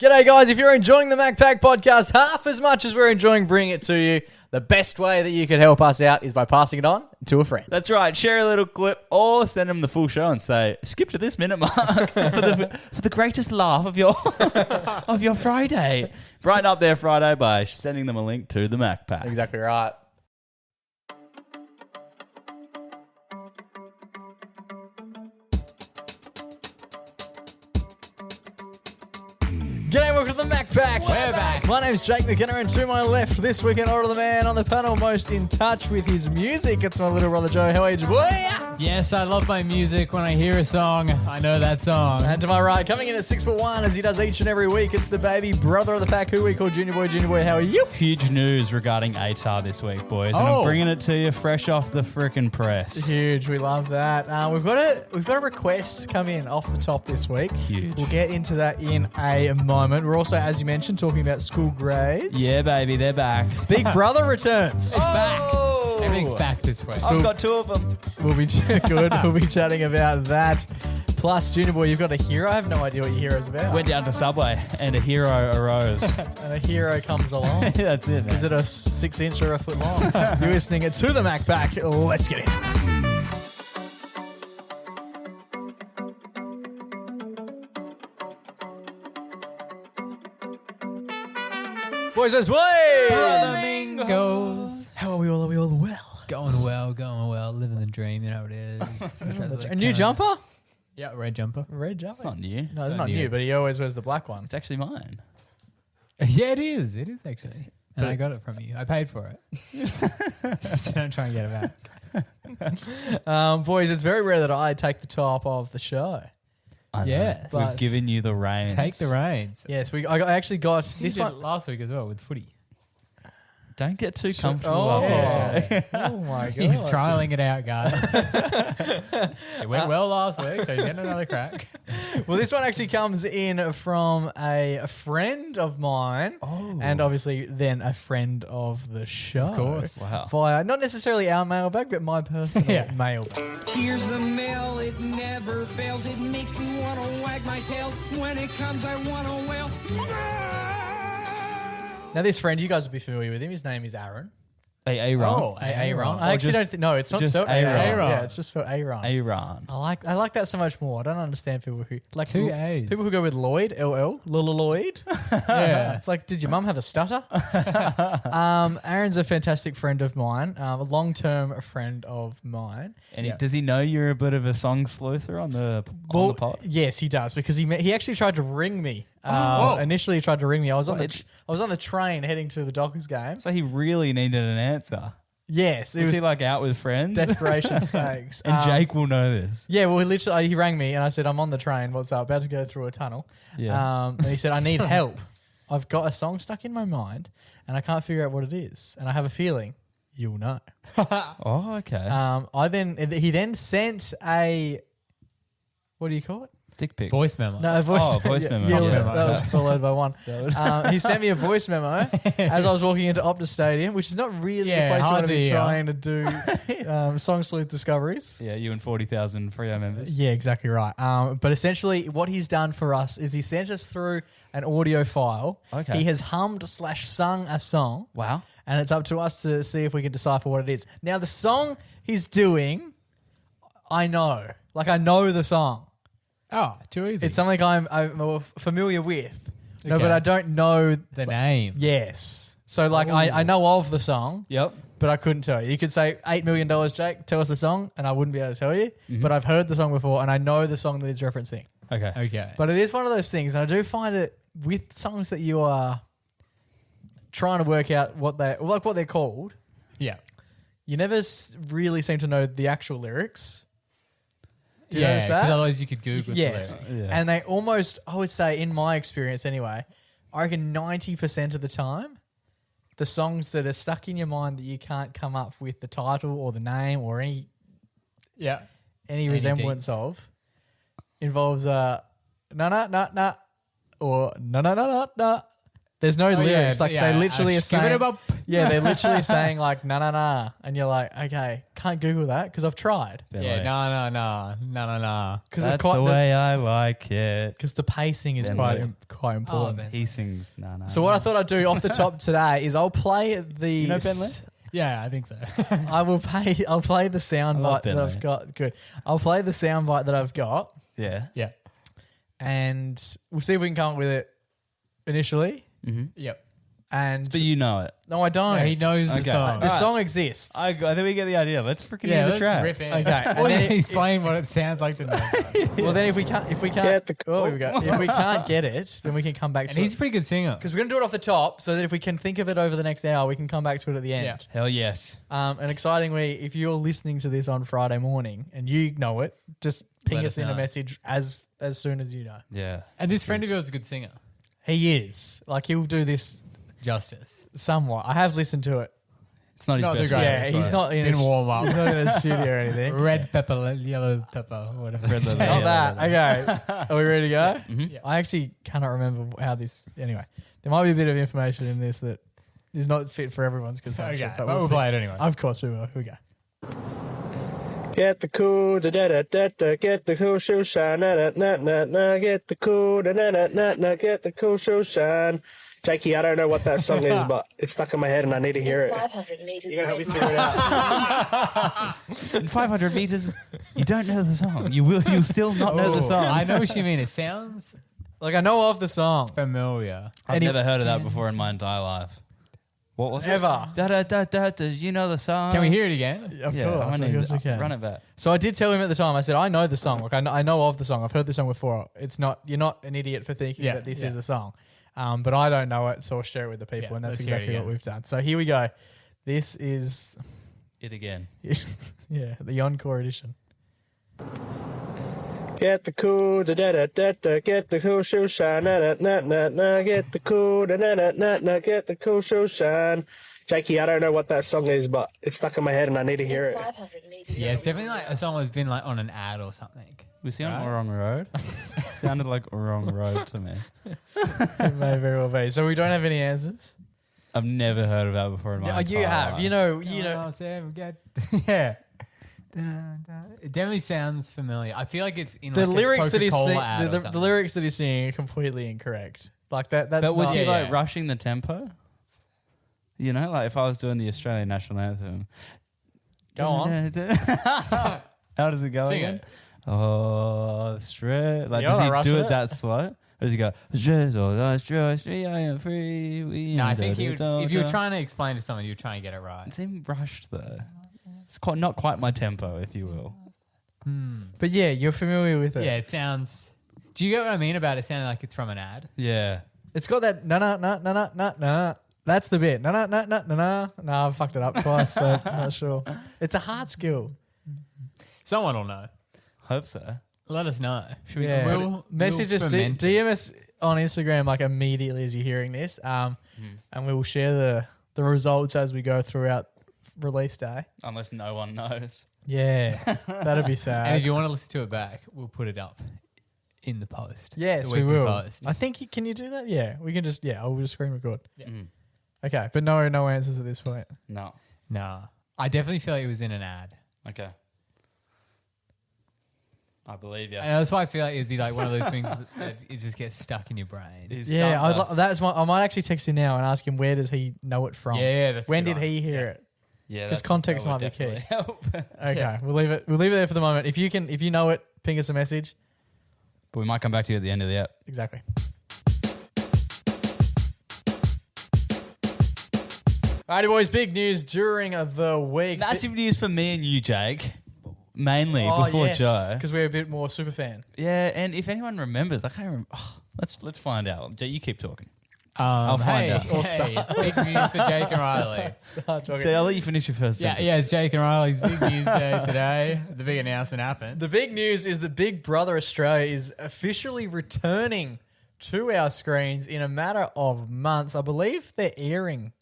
G'day guys, if you're enjoying the MacPack podcast half as much as we're enjoying bringing it to you, the best way that you can help us out is by passing it on to a friend. That's right. Share a little clip or send them the full show and say, skip to this minute mark for the greatest laugh of your of your Friday. Brighten up their Friday by sending them a link to the MacPack. Exactly right. G'day, welcome to the MacPack. We're back. My name's Jake McKenna, and to my left this week in order, the man on the panel most in touch with his music. It's my little brother Joe. How are you, boy? Yes, I love my music. When I hear a song, I know that song. And to my right, coming in at 6'1", as he does each and every week, it's the baby brother of the pack, who we call Junior Boy. Junior Boy, how are you? Huge news regarding ATAR this week, boys. And I'm bringing it to you fresh off the frickin' press. Huge. We love that. We've got a request come in off the top this week. Huge. We'll get into that in a moment. We're also, as you mentioned, talking about school grades. Yeah, baby, they're back. Big Brother returns. It's back. Everything's back this week. I've got two of them. We'll be good. We'll be chatting about that. Plus, Junior Boy, you've got a hero. I have no idea what your hero's about. Went down to Subway and a hero arose. And a hero comes along. That's it, man. Is it a 6-inch or a foot long? You're listening to the MacPack. Let's get into it. Boys, as way! Brother Mingos. How are we all? Are we all well? Going well, living the dream, you know how it is. A new jumper? Yeah, red jumper. Red jumper? It's not new. No, it's not new, but he always wears the black one. It's actually mine. Yeah, it is. It is actually. And I got it from you. I paid for it. So don't try and get it back. Boys, it's very rare that I take the top of the show. Yes. We've given you the reins. Take the reins. Yes, I actually got You this did one. it last week as well with footy. Don't get too comfortable Oh, up here. oh my god! He's trialing it out, guys. It went well last week, so he's getting another crack. Well, this one actually comes in from a friend of mine, and obviously then a friend of the show. Of course. Wow. Via not necessarily our mailbag, but my personal mailbag. Here's the mail, it never fails. It makes me want to wag my tail. When it comes, I want to wail. Now, this friend, you guys will be familiar with him. His name is Aaron. Aaron. Aaron. I actually don't think. No, it's not just spelled Aaron. Aaron. Yeah, it's just spelled Aaron. Aaron. I like that so much more. I don't understand people who like Two A's. people who go with Lloyd, LL, Lloyd. Yeah. It's like, did your mum have a stutter? Aaron's a fantastic friend of mine, a long-term friend of mine. And does he know you're a bit of a Song Sleuther on the pod? Yes, he does, because he actually tried to ring me. Initially, he tried to ring me. I was on the train heading to the Dockers game. So he really needed an answer. Yes, it Was was he like out with friends? desperation stakes. And Jake will know this. Yeah, well, he rang me and I said, I'm on the train. What's up? About to go through a tunnel. Yeah. And he said, I need help. I've got a song stuck in my mind and I can't figure out what it is. And I have a feeling you'll know. Oh, okay. He then sent a, what do you call it? Dick pic. Voice memo. No, a voice memo. Yeah, Yeah. that was followed by one. He sent me a voice memo as I was walking into Optus Stadium, which is not really the place you want to be trying to do Song Sleuth discoveries. Yeah, you and 40,000 Freo members. Yeah, exactly right. But essentially what he's done for us is he sent us through an audio file. Okay. He has hummed/sung a song. Wow. And it's up to us to see if we can decipher what it is. Now, the song he's doing, I know. Like, I know the song. Oh, too easy. It's something I'm familiar with. No, Okay. but I don't know the name. Yes. So, like, I know of the song. Yep. But I couldn't tell you. You could say $8 million, Jake, tell us the song, and I wouldn't be able to tell you. Mm-hmm. But I've heard the song before, and I know the song that it's referencing. Okay. But it is one of those things, and I do find it with songs that you are trying to work out what they're called. Yeah. You never really seem to know the actual lyrics. Do you Yeah, notice because that? otherwise you could Google Yes. the lyrics. Yeah. And they almost, I would say, in my experience anyway, I reckon 90% of the time, the songs that are stuck in your mind that you can't come up with the title or the name or any resemblance of involves no or no, There's no lyrics. yeah, Like yeah. they literally are Skip it saying, up. yeah, they're literally saying like na na na, and you're like, okay, can't Google that because I've tried. Yeah, no. Because That's the way I like it. Because the pacing is Bentley. quite important. Ben. He sings no. So what I thought I'd do off the top today is I'll play the. You know Bentley? Yeah, I think so. I'll play the sound I love bite that Bentley. I've got. Good. I'll play the sound bite that I've got, Yeah. yeah. and we'll see if we can come up with it initially. Yep. And But you know it. no, I don't. Yeah, he knows the Okay. song. The Alright. song exists. I think we get the idea. Let's freaking yeah, hear the let's track. riff in. Okay, and Or then explain what it sounds like to know. Well, then if we can't, oh, here we go. If we can't get it, then we can come back And to he's a it. pretty good singer. Because we're gonna do it off the top, so that if we can think of it over the next hour, we can come back to it at the end. Yeah. Hell yes. And excitingly, if you're listening to this on Friday morning and you know it, just ping Let us us in a know. message as soon as you know. Yeah. And this friend of yours is a good singer. He is. Like, he'll do this Justice. somewhat. I have listened to it. It's not his Not the best greatest, friend, Yeah, he's right? not in Didn't a, warm up. He's not in a studio or anything. Red pepper, yellow pepper, whatever. Red leather, Not yeah, that. Okay. Are we ready to go? Yeah. I actually cannot remember how this. Anyway, there might be a bit of information in this that is not fit for everyone's consumption. Okay, but but we'll see. play it anyway. Of course we will. Here we go. Get the cool, da da da da da. Get the cool shoe shine, na na na na na. Get the cool, da na na na na. Get the cool shoe shine. Jakey, I don't know what that song is, but it's stuck in my head and I need to hear it. 500 meters You gonna help me away figure it out? In 500 meters, you don't know the song. You'll still not know the song. I know what you mean. It sounds Like, I know of the song. familiar. I've Any- never heard of that before in my entire life. What was Ever. it? Da da da da da. You know the song? Can we hear it again? Of Yeah, course. I Of need course to we can. run it back. So I did tell him at the time, I said, I know the song. Like, I know of the song. I've heard the song before. It's not, you're not an idiot for thinking Yeah, that this yeah. is a song. But I don't know it, so I'll share it with the people. Yeah, and that's let's hear it exactly what again. we've done. So here we go. This is, It again. yeah, the encore edition. Get the cool, da da da da da. Get the cool shoe shine, na na na na na. Get the cool, da na na na na. Get the cool shoe shine. Jakey, I don't know what that song is, but it's stuck in my head and I need to hear it. 500 meters Yeah, it's definitely like a song that's been like on an ad or something. Was he on Right. Wrong Road? Sounded like Wrong Road to me. It may very well be. So we don't have any answers. I've never heard of that before in my Yeah, entire you have. life. You know. Yeah. It definitely sounds familiar. I feel like it's in The like lyrics a that he's Coca-Cola singing, ad or the something. lyrics that he's singing are completely incorrect. Like that. That's But was not, he Yeah, like yeah. rushing the tempo? You know, like if I was doing the Australian national anthem. Go on. How does it go Sing again? it. Oh, straight. Like, You're does not he rushing do it. it that slow? Or does he go, Jezza, I am free. No, I think if you were trying to explain to someone, you're trying to get it right. It seemed rushed though. It's quite not quite my tempo, if you will. But yeah, you're familiar with it. Yeah, it sounds. Do you get what I mean about it sounding like it's from an ad? Yeah. It's got that na. That's the bit. Na. No, I fucked it up twice, so I'm not sure. It's a hard skill. Someone will know. Hope so. Let us know. Should we Yeah. We'll Message us, ferment it. DM us on Instagram like immediately as you're hearing this, and we will share the results as we go throughout release day. Unless no one knows. Yeah, that'd be And if sad. you want to listen to it back, we'll put it up in the post. Yes, The we weekly will. post. I think can you do that? Yeah, we can just I'll just screen record. Mm. Okay, but no answers at this point. No. Nah. I definitely feel like it was in an ad. Okay. I believe you. And that's why I feel like it'd be like one of those things that it just gets stuck in your brain. Yeah, I might actually text him now and ask him where does he know it from. Yeah, that's a when good did one. he hear it? Yeah, 'Cause that context would might be key. definitely help. Okay, Yeah. we'll leave it there for the moment. If you know it, ping us a message. But we might come back to you at the end of the app. Exactly. Alrighty, boys. Big news during the week. Massive news for me and you, Jake. Mainly before Joe. because we're a bit more super fan. Yeah, and if anyone remembers, I can't remember. Oh, let's find out. Joe, you keep talking. I'll find out. It's big news for Jake and Riley. Start talking. Jay, I'll let you finish your first sentence. Yeah, it's Jake and Riley's big news day today. The big announcement happened. The big news is that Big Brother Australia is officially returning to our screens in a matter of months. I believe they're airing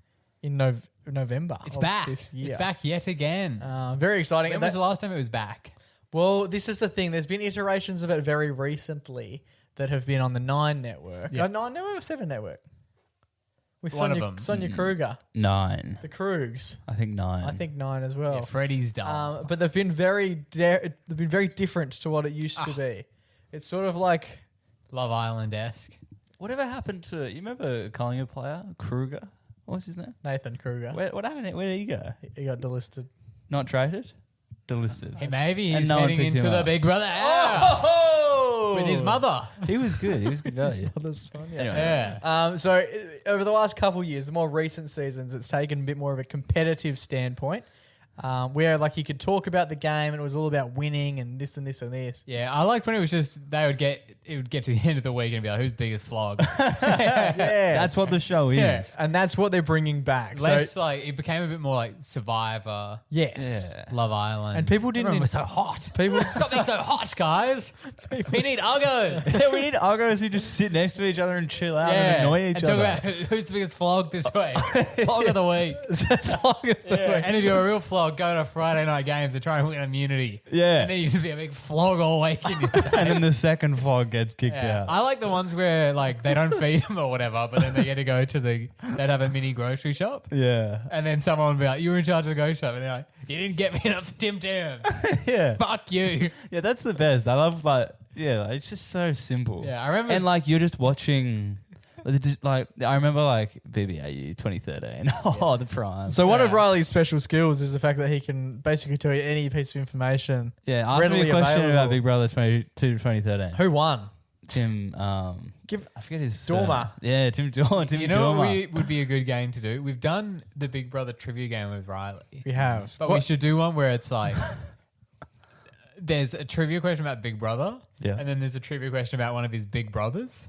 in November. It's of back. this year. It's back yet again. Very exciting. When And was that- the last time it was back? Well, this is the thing. There's been iterations of it very recently that have been on the 9 network. Yeah. 9 network or 7 network? With One of Sonia, them. Sonia Kruger, 9. the Krugs. I think 9. I think 9 as well. Yeah, Freddie's done. But they've been very different to what it used to be. It's sort of like Love Island-esque. Whatever happened to you? Remember a Collingwood player Kruger? What's his name? Nathan Kruger. What happened? Where did he go? He got delisted. Not traded? Delisted. Hey, maybe And he's no one heading picked into him the up. Big Brother house Oh! with his mother. He was good. He was good value. Anyway. Yeah. So over the last couple of years, the more recent seasons, it's taken a bit more of a competitive standpoint, where like you could talk about the game and it was all about winning and this and this and this. Yeah, I liked when it was just it would get to the end of the week and be like, who's biggest flog? Yeah, That's what the show is. Yeah. and that's what they're bringing back. Less So like it became a bit more like Survivor, yes, Yeah. Love Island, and people didn't. Everyone was so hot. People, Stop being so hot, guys. We need uggos. Yeah, we need Argos who just sit next to each other and chill out and annoy each and talk other. about who's the biggest flog this week. Flog of the week. Flog of the week. And if you're a real flog, go to Friday night games and try and win immunity. Yeah. And then you just be a big flog all week. In your And then the second fog gets kicked Yeah. out. I like the ones where like they don't feed them or whatever, but then they get to go to they'd have a mini grocery shop. Yeah. And then someone will be like, you were in charge of the grocery shop. And they're like, you didn't get me enough Tim Tams. Yeah. Fuck you. Yeah, that's the best. I love it's just so simple. Yeah, I remember. And like you're just watching like I remember like BBAU 2013. Oh, the prime. So one of Yeah. Riley's special skills is the fact that he can basically tell you any piece of information. Yeah, ask me readily a question available. about Big Brother 2013. Who won? Tim, Give I forget his Dormer. Yeah, Tim Dormer. you know what would be a good game to do? We've done the Big Brother trivia game with Riley. We have. But we should do one where it's like there's a trivia question about Big Brother, Yeah. and then there's a trivia question about one of his big brothers,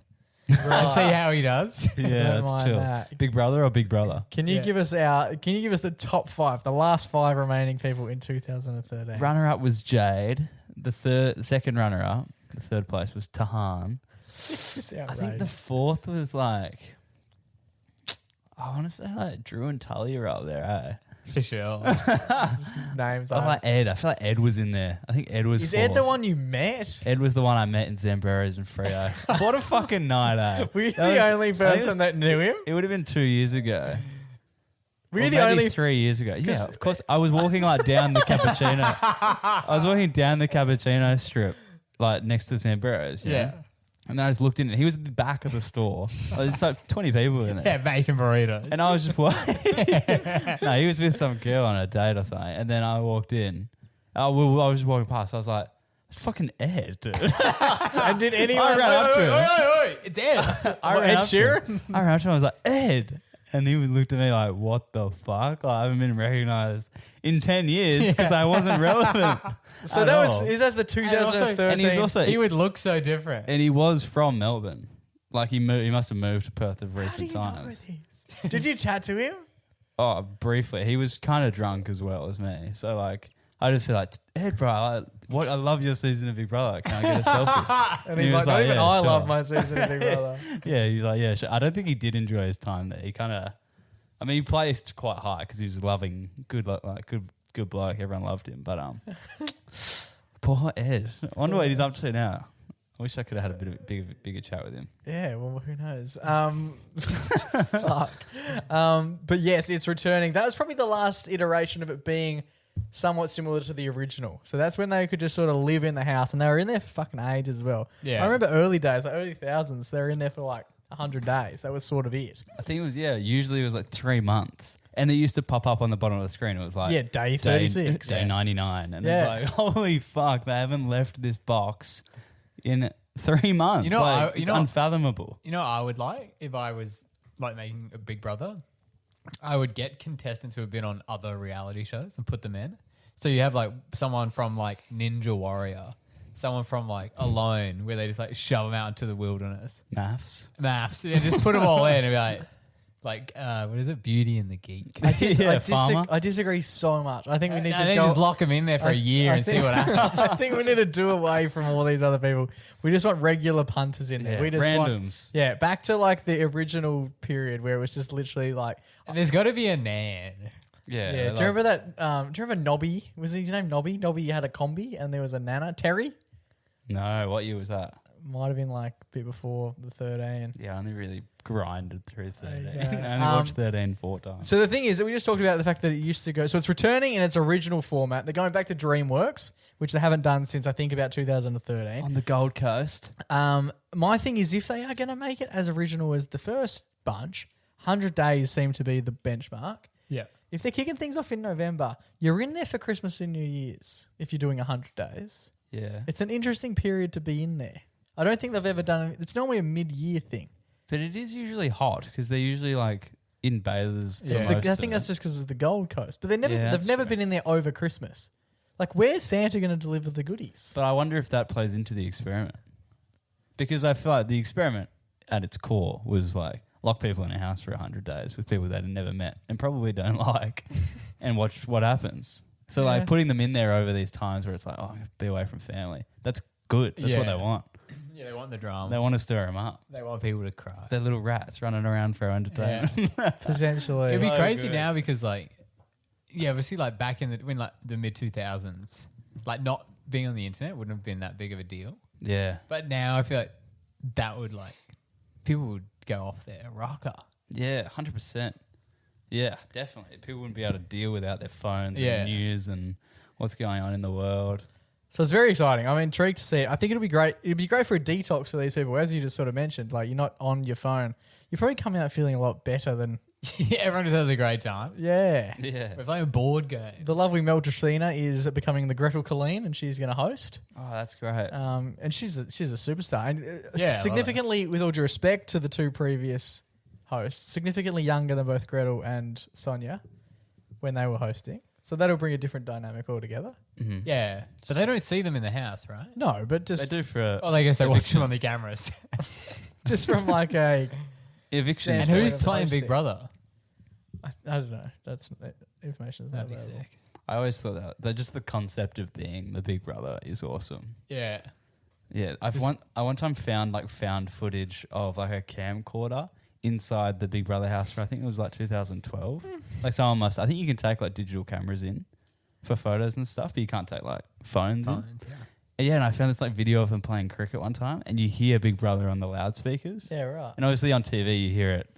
and see how he does. Yeah, Don't that's mind chill. that. Big Brother or Big Brother? Can you Yeah. give us the top 5, the last 5 remaining people in 2013? Runner up was Jade. The second runner up, the third place was Tahan. It's just I think the outrageous. fourth was like, I want to say like Drew and Tully are up there. For sure. Names. I like Ed. I feel like Ed was in there. I think Ed was. Is fourth. Ed the one you met? Ed was the one I met in Zambreros and Freo. What a fucking night, eh? Were you That the was- only I think it was- person that knew him? It would have been 2 years ago. Were Or you the maybe only 3 years ago? Yeah, of course. I was walking like down the cappuccino. I was walking down the cappuccino strip, like next to Zambreros. Yeah. And then I just looked in, and he was at the back of the store. It's like 20 people in there. Yeah, bacon burritos. And I was just no, he was with some girl on a date or something. And then I walked in. I was just walking past. I was like, "It's fucking Ed, dude." And did anyone? I ran up to him. Oi, it's Ed. I What, ran Ed up to him. Sheeran? I ran up to him. I was like, "Ed," and he looked at me like, "What the fuck? Like, I haven't been recognized in 10 years because I wasn't relevant." So at that was all. that's the And also- 2013. And he's also He would look so different. and he was from Melbourne. Like he must have moved to Perth of recent times. Did you chat to him? Oh, briefly. He was kind of drunk as well as me. So like, I just said like, "Ed, bro, I love your season of Big Brother. Can I get a selfie?" And he he's was like, not even "Yeah, I sure." love my season of Big Brother. Yeah, he was like, "Yeah, sure." I don't think he did enjoy his time there. He kind of, I mean, he placed quite high because he was loving, good bloke. Everyone loved him. But poor Ed. I wonder what he's up to now. I wish I could have had a bit of bigger chat with him. Yeah, well, who knows? Fuck. But yes, it's returning. That was probably the last iteration of it being somewhat similar to the original. So that's when they could just sort of live in the house, and they were in there for fucking ages as well. Yeah. I remember early days, like early thousands, they were in there for like 100 days. That was sort of it. I think it was, usually it was like 3 months. And it used to pop up on the bottom of the screen. It was like, Yeah, day 36. Day 99. And Yeah. it's like, holy fuck, they haven't left this box in 3 months. You know, Like, you it's know- unfathomable. You know what I would like if I was like making a Big Brother? I would get contestants who have been on other reality shows and put them in. So you have like someone from like Ninja Warrior, someone from like Alone, where they just like shove them out into the wilderness. Maths. Maths. Yeah, just put them all in and be like, what is it? Beauty and the Geek. Farmer. I disagree so much. I think we need and to then go. just lock them in there for a year I and see think- what happens. I think we need to do away from all these other people. We just want regular punters in there. Yeah, We just randoms. Want, back to like the original period where it was just literally like. And there's got to be a Nan. Yeah, Yeah. do you remember that? Do you remember Nobby? Was his name Nobby? Nobby had a combi and there was a Nana. Terry? No, what year was that? Might have been like a bit before the 13. Yeah, I only really grinded through 13. Okay. I only watched 13 4 times. So the thing is that we just talked about the fact that it used to go. So it's returning in its original format. They're going back to DreamWorks, which they haven't done since I think about 2013. On the Gold Coast. My thing is, if they are going to make it as original as the first bunch, 100 days seem to be the benchmark. Yeah. If they're kicking things off in November, you're in there for Christmas and New Year's if you're doing 100 days. Yeah. It's an interesting period to be in there. I don't think they've ever done it. It's normally a mid-year thing. But it is usually hot because they're usually like in bathers. for Yeah. most I of think it. that's just because of the Gold Coast. But they've Yeah, that's never true. been in there over Christmas. Like, where's Santa going to deliver the goodies? But I wonder if that plays into the experiment. Because I feel like the experiment at its core was like lock people in a house for 100 days with people they had never met and probably don't like and watch what happens. So like putting them in there over these times where it's like, oh, be away from family. That's good. That's what Yeah. they want. Yeah, they want the drama. They want to stir them up. They want people to cry. They're little rats running around for entertainment. Potentially. It'd be So crazy good. now because obviously like back in the mid 2000s, like not being on the internet wouldn't have been that big of a deal. Yeah. But now I feel like that would people would go off their rocker. Yeah, 100%. Yeah, definitely. People wouldn't be able to deal without their phones Yeah. and news and what's going on in the world. So it's very exciting. I'm intrigued to see it. I think it'll be great. It'd be great for a detox for these people. As you just sort of mentioned, like you're not on your phone. You're probably coming out feeling a lot better than, Everyone just has a great time. yeah. Yeah. We're playing a board game. The lovely Mel Dracena is becoming the Gretel Colleen and she's going to host. Oh, that's great. And she's a superstar. And Yeah, I love significantly, with all due respect to the two previous hosts, significantly younger than both Gretel and Sonia when they were hosting. So that'll bring a different dynamic altogether. Yeah, but they don't see them in the house, right? No, but They just do for Oh, I guess they watch them on the cameras. just from like a eviction. And Standpoint who's of the playing Big hosting. Brother? I don't know. That's information. That'd be sick. I always thought that just the concept of being the Big Brother is awesome. Yeah. Yeah, I one time found footage of like a camcorder inside the Big Brother house for I think it was like 2012. Like someone I think you can take like digital cameras in for photos and stuff, but you can't take like phones in. Yeah, and I found this like video of them playing cricket one time, and you hear Big Brother on the loudspeakers. Yeah, right. And obviously on TV you hear it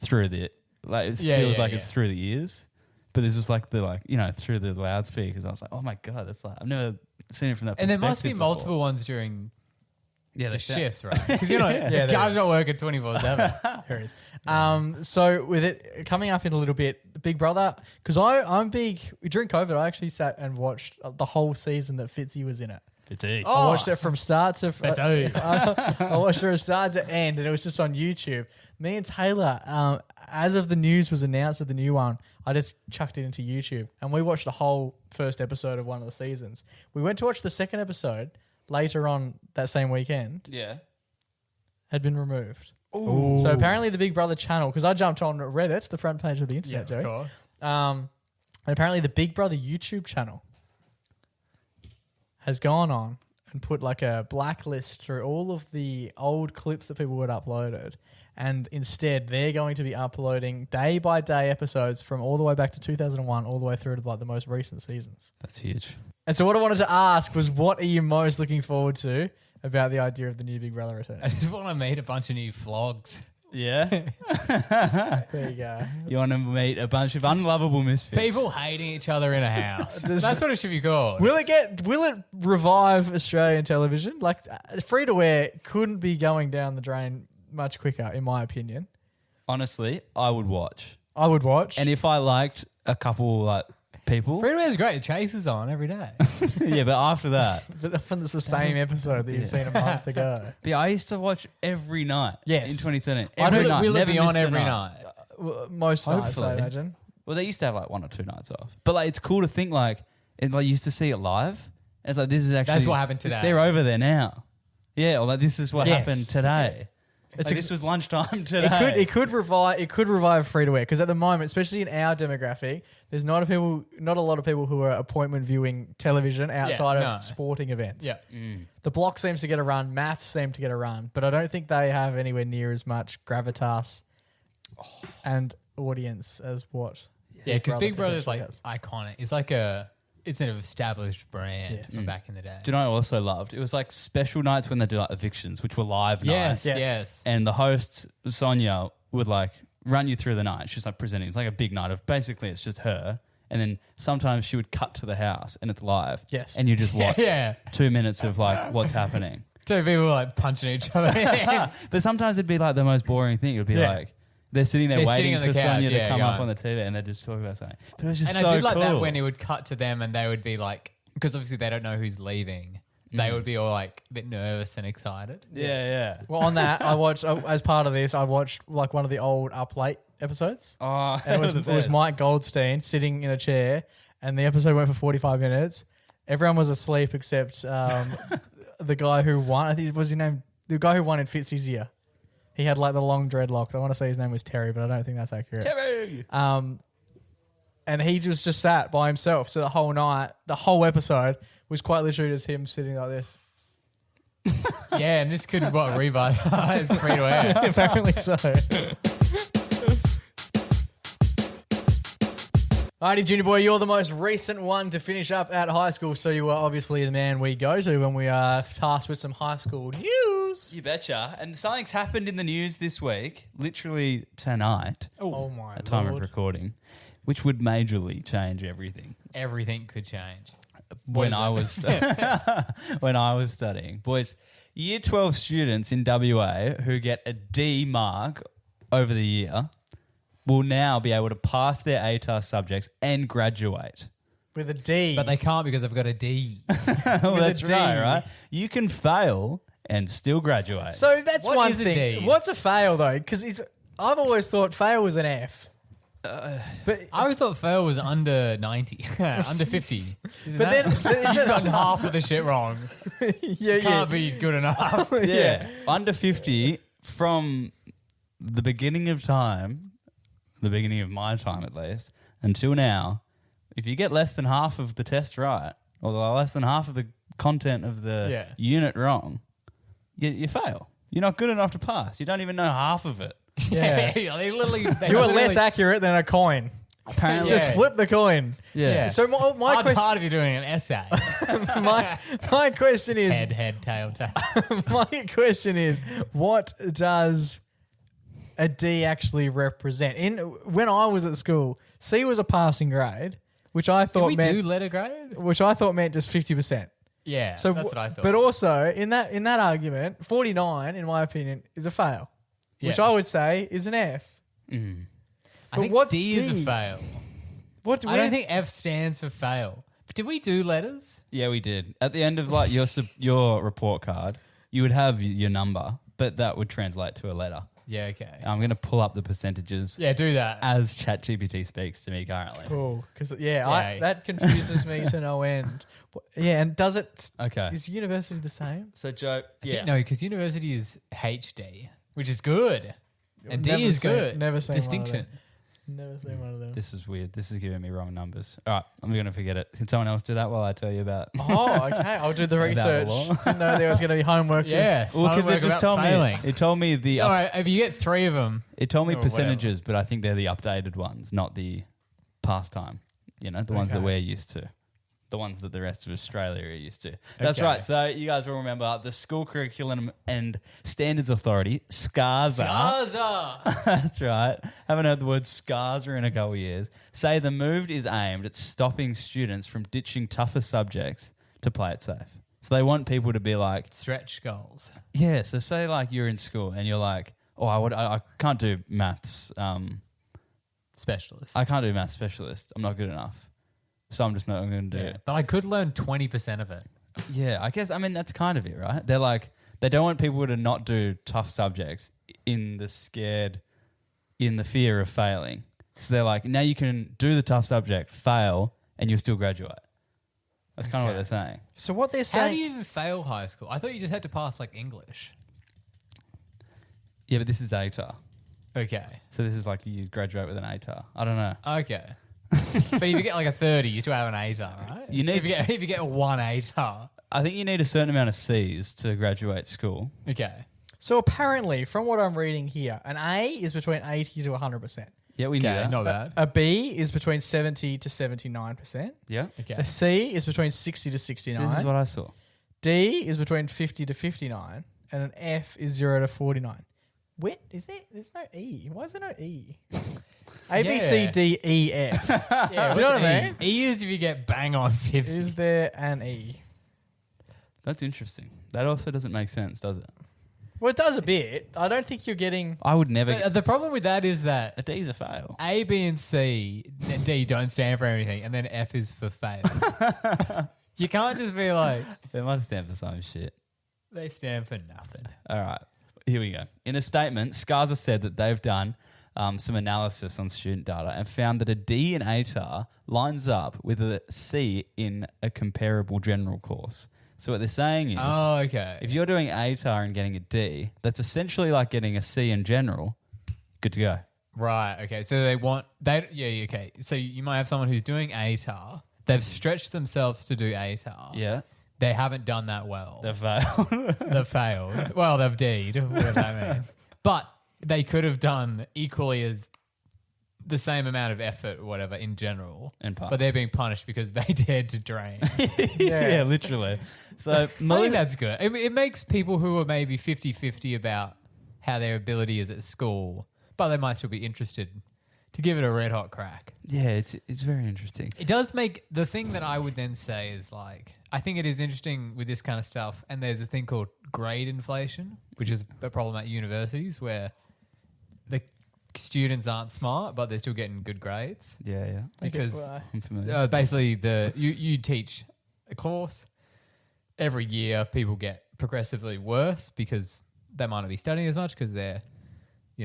through the it feels like it's through the ears. But this was like through the loudspeakers. I was like, oh my god, that's like I've never seen it from that And perspective. there must be before. multiple ones during Yeah, the they shifts, right? Because you know, there guys is. not working 24/7. There is. So with it coming up in a little bit, Big Brother, because I'm big during COVID. I actually sat and watched the whole season that Fitzy was in it. Fatigue. I watched it from start to I I watched it from start to end, and it was just on YouTube. Me and Taylor, as of the news was announced of the new one, I just chucked it into YouTube, and we watched the whole first episode of one of the seasons. We went to watch the second episode later on that same weekend. Yeah. Had been removed. Ooh. So apparently the Big Brother channel, because I jumped on Reddit, the front page of the internet, yeah, of Joe. course. And apparently the Big Brother YouTube channel has gone on and put like a blacklist through all of the old clips that people had uploaded. And instead, they're going to be uploading day by day episodes from all the way back to 2001, all the way through to like the most recent seasons. That's huge. And so what I wanted to ask was, what are you most looking forward to about the idea of the new Big Brother return? I just want to meet a bunch of new vlogs. Yeah. There you go. You want to meet a bunch of unlovable misfits. People hating each other in a house. That's what it should be called. Will it revive Australian television? Like free to wear couldn't be going down the drain much quicker, in my opinion. Honestly, I would watch. I would watch. And if I liked a couple like people, Freeway is great. The Chase is on every day. yeah, but after that, but often it's the same episode that you've seen a month ago. but yeah, I used to watch every night. Yes. in 2013. Will Every it- night, will it never be on missed a every night. night? Well, most nights, I Hopefully. imagine. Well, they used to have like 1 or 2 nights off, but like it's cool to think like I used to see it live. And it's like this is actually That's what happened today. They're over there now. Yeah, or like this is what Yes. happened today. It's Like, ex- this was lunchtime today. It could revive free to wear, because at the moment, especially in our demographic, there's not a lot of people who are appointment viewing television outside no. of sporting events. Yeah. The block seems to get a run, maths seem to get a run, but I don't think they have anywhere near as much gravitas and audience as what. Yeah, because Big Brother is potentially like has. iconic. It's like a it's an established brand from back in the day. Do you know what I also loved? It was like special nights when they do like evictions, which were live nights. Yes. And the host, Sonia, would like run you through the night. She's like presenting. It's like a big night of basically it's just her. And then sometimes she would cut to the house and it's live. Yes. And you just watch Yeah. 2 minutes of like what's happening. Two people like punching each other. But sometimes it'd be like the most boring thing. It would be like they're sitting there waiting sitting on the for couch, Sonia to come up going. on the TV and they're just talking about something. But it was just And so I did like that cool. when it would cut to them and they would be like, because obviously they don't know who's leaving. They would be all like a bit nervous and excited. Yeah. Well, on that, I watched as part of this. I watched like one of the old Up Late episodes. Oh, And it was Mike Goldstein sitting in a chair, and the episode went for 45 minutes. Everyone was asleep except the guy who won. I think was his name. The guy who won in Fitzy's ear. He had like the long dreadlocks. I want to say his name was Terry, but I don't think that's accurate. Terry. And he just sat by himself. So the whole night, the whole episode was quite literally just him sitting like this. Yeah, and this could revitalize free to air. Apparently so. Alrighty, Junior Boy, you're the most recent one to finish up at high school, so you are obviously the man we go to when we are tasked with some high school news. You betcha. And something's happened in the news this week, literally tonight, Oh my at time of lord. recording, which would majorly change everything. Everything could change. When I was when I was studying, boys, year 12 students in WA who get a D mark over the year will now be able to pass their ATAR subjects and graduate. With a D. But they can't because they've got a D. Well, that's D. right? You can fail and still graduate. So that's What one is a thing. D? What's a fail though? Because I've always thought fail was an F. But I always thought fail was under 90, under 50. but then You've gotten half of the shit wrong. yeah. Can't be good enough. yeah, under 50 from the beginning of time, the beginning of my time at least, until now, if you get less than half of the test right, or less than half of the content of the unit wrong, you fail. You're not good enough to pass. You don't even know half of it. Yeah. they literally. You are less accurate than a coin. Apparently, Just flip the coin. Yeah. So my Hard question, part if you're doing an essay. my question is, head, tail. my question is, what does a D actually represent? When I was at school, C was a passing grade, which I Did thought we meant do letter grade? just 50%. Yeah, So that's what I thought. But also in that argument, 49, in my opinion, is a fail, which Yeah. I would say is an F. I think what's D is D? a fail. What? I don't think F stands for fail. But did we do letters? Yeah, we did. At the end of like your report card, you would have your number, but that would translate to a letter. Yeah, okay. I'm going to pull up the percentages Yeah, do that. as ChatGPT speaks to me currently. Cool, because Yeah. that confuses me to no end. Yeah, and does it? Okay. Is university the same? So, Joe, yeah. No, because university is HD, which is good. And D Never is seen- good. never seen one of Distinction. Never seen one of them. This is weird. This is giving me wrong numbers. All right, I'm going to forget it. Can someone else do that while I tell you about? Oh, okay. I'll do the research. Didn't know there was going to be homework. Yeah. Well, because it just told me. It told me the. All right, if you get 3 of them. It told me or whatever. percentages, but I think they're the updated ones, not the past time. You know, the ones that Okay. we're used to. The ones that the rest of Australia are used to. That's Okay. right. So you guys will remember the School Curriculum and Standards Authority, SCARSA. Gaza. That's right. Haven't heard the word SCARSA in a couple of years. Say the move is aimed at stopping students from ditching tougher subjects to play it safe. So they want people to be like, Stretch goals. yeah. So say like you're in school and you're like, oh, I can't do maths. Specialist. I can't do maths specialist. I'm not good enough. So I'm just not going to do it. But I could learn 20% of it. Yeah, I guess, I mean, that's kind of it, right? They're like, they don't want people to not do tough subjects in the fear of failing. So they're like, now you can do the tough subject, fail, and you'll still graduate. That's kind of what they're saying. So what they're saying? How do you even fail high school? I thought you just had to pass like English. Yeah, but this is ATAR. Okay. So this is like you graduate with an ATAR. I don't know. Okay. But if you get like a 30, you still have an ATAR, right? You need if you get one ATAR. I think you need a certain amount of C's to graduate school. Okay. So apparently, from what I'm reading here, an A is between 80 to 100%. Yeah, we knew Okay, that. not bad. A B is between 70 to 79%. Yeah. Okay. A C is between 60 to So 69. this is what I saw. D is between 50 to 59. And an F is 0 to 49. Wait, there's no E. Why is there no E? A, B, C, Yeah. D, E, F. Yeah, Do you know what's what I E? mean? E is if you get bang on 50. Is there an E? That's interesting. That also doesn't make sense, does it? Well, it does a bit. I don't think you're getting... I would never. But the problem with that is that A D's a fail. A, B, and C and D don't stand for anything, and then F is for fail. You can't just be like, They must stand for some shit. they stand for nothing. All right, here we go. In a statement, SCARSA said that they've done some analysis on student data and found that a D in ATAR lines up with a C in a comparable general course. So what they're saying is, Oh, okay. if you're doing ATAR and getting a D, that's essentially like getting a C in general. Good to go. Right, okay. So yeah, okay. So you might have someone who's doing ATAR. They've stretched themselves to do ATAR. Yeah, They haven't done that well. they failed. They've failed. Well, they've D'd, whatever that means. But they could have done equally as the same amount of effort or whatever in general. And punished. But they're being punished because they dared to drain. yeah, literally. So I think that's good. It makes people who are maybe 50-50 about how their ability is at school, but they might still be interested to give it a red hot crack. yeah, it's very interesting. It does make the thing that I would then say is like, I think it is interesting with this kind of stuff. And there's a thing called grade inflation, which is a problem at universities where the students aren't smart, but they're still getting good grades Yeah. because I'm familiar. basically you teach a course every year. People get progressively worse because they might not be studying as much because they're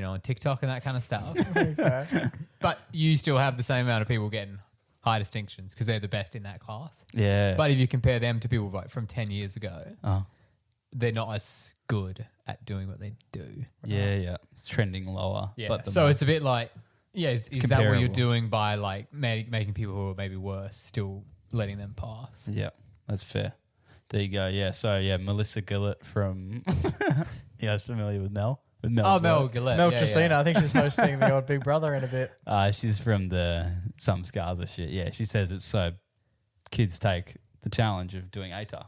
on TikTok and that kind of stuff. Okay. But you still have the same amount of people getting high distinctions because they're the best in that class. Yeah. But if you compare them to people like from 10 years ago, oh, they're not as good at doing what they do. yeah. It's trending lower. Yeah. But the So most- it's a bit like, is that what comparable. you're doing by like making people who are maybe worse still letting them pass? yeah, that's fair. There you go. Yeah. So yeah, Melissa Gillett from. You guys familiar with Mel? With Mel's Mel work? Gillette. Mel yeah, Tresina, yeah. I think she's hosting the old Big Brother in a bit. She's from some SCARSA shit. Yeah, she says it's so kids take the challenge of doing ATAR.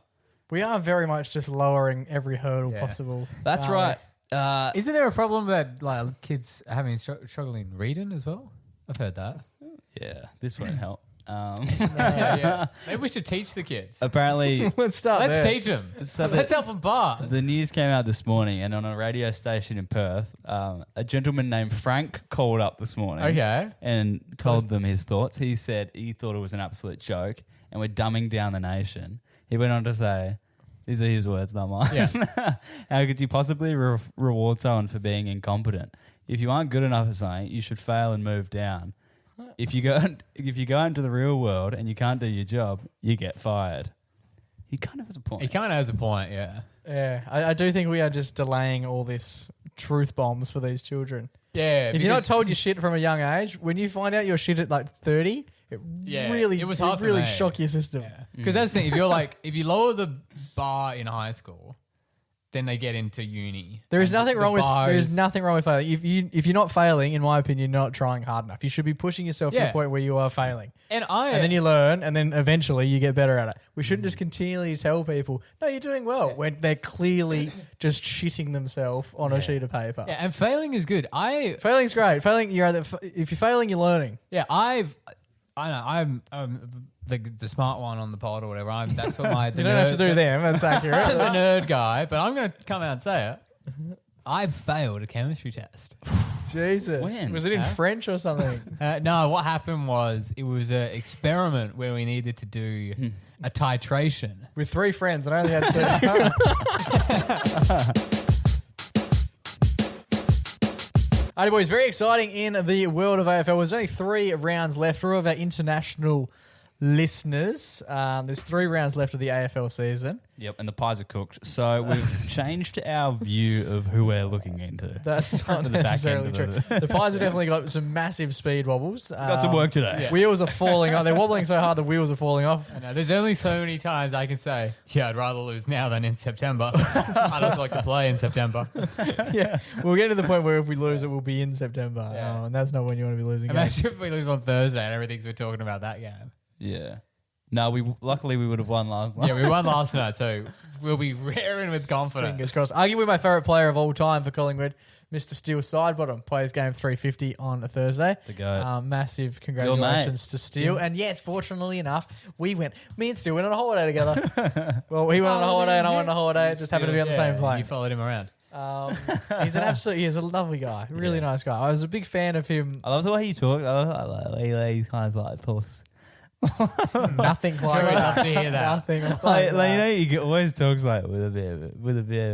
We are very much just lowering every hurdle Yeah. possible. That's aren't right. Isn't there a problem that like kids are having struggling reading as well? I've heard that. Yeah, this won't help. yeah. Maybe we should teach the kids. Apparently, we? Let's start Let's there. teach them. So Let's help them pass. the news came out this morning, and on a radio station in Perth, a gentleman named Frank called up this morning. Okay. And told them his thoughts. He said he thought it was an absolute joke, and we're dumbing down the nation. He went on to say, these are his words, not mine. Yeah. How could you possibly reward someone for being incompetent? If you aren't good enough at something, you should fail and move down. If you go into the real world and you can't do your job, you get fired. He kind of has a point. He kind of has a point, yeah. Yeah, I do think we are just delaying all this truth bombs for these children. Yeah. If you're not told your shit from a young age, when you find out your shit at like 30, it Yeah, really it was hard for really me. shock your system. Because that's the thing. If you lower the bar in high school, then they get into uni. There is And nothing the wrong with bar there is is- nothing wrong with failing. If you're not failing, in my opinion, you're not trying hard enough. You should be pushing yourself to Yeah. the point where you are failing. And And then you learn, and then eventually you get better at it. We shouldn't just continually tell people, no, you're doing well, when they're clearly just shitting themselves on a sheet of paper. Yeah, and failing is good. Failing's great. Failing, if you're failing, you're learning. Yeah, I'm the smart one on the pod or whatever. That's what my You don't have to do them. That's accurate. I'm the nerd guy, but I'm going to come out and say it. I failed a chemistry test. Jesus. When? Was it in French or something? No, what happened was it was an experiment where we needed to do a titration. With 3 friends, and I only had 2. Alrighty, boys, very exciting in the world of AFL. There's only 3 rounds left. 4 of our international listeners. There's 3 rounds left of the AFL season. Yep, and the pies are cooked. So we've changed our view of who we're looking into. That's not To the back necessarily end true. of The Pies have definitely got some massive speed wobbles. Got some work today. Wheels are falling off. They're wobbling so hard the wheels are falling off. I know, there's only so many times I can say, yeah, I'd rather lose now than in September. I just like to play in September. Yeah, we'll get to the point where if we lose it, we'll be in September. Yeah. And that's not when you want to be losing games. Imagine if we lose on Thursday and everything's we're talking about that game. Yeah. No, luckily we would have won last night. Yeah, we won last night, so we'll be raring with confidence. Fingers crossed. Arguably my favourite player of all time for Collingwood, Mr. Steele Sidebottom, plays game 350 on a Thursday. The goat. Massive congratulations to Steele. And yes, fortunately enough, me and Steele went on a holiday together. Well, he went on a holiday and I went on a holiday. It just happened to be on the same plane. You followed him around. He's a lovely guy. Really nice guy. I was a big fan of him. I love the way you talk. I love the way he kind of like talks. Nothing like Very that. love to hear that. Nothing like Like, that. he always talks like with a bit of a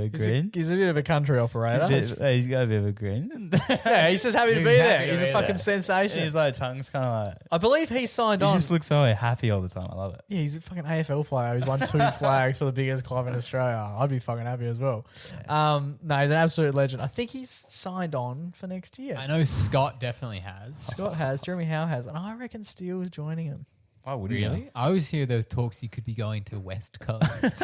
grin. He's a bit of a country operator. He's got a bit of a grin. Yeah, he's just happy to He's be happy there. to He's be a fucking there. sensation. His like tongue's kind of like. I believe he signed He on. just looks so happy all the time. I love it. Yeah, he's a fucking AFL player. He's won 2 flags for the biggest club in Australia. I'd be fucking happy as well. No, he's an absolute legend. I think he's signed on for next year. I know Scott definitely has. Scott has, Jeremy Howe has, and I reckon Steele's joining him. Why would Really? I always hear those talks he could be going to West Coast.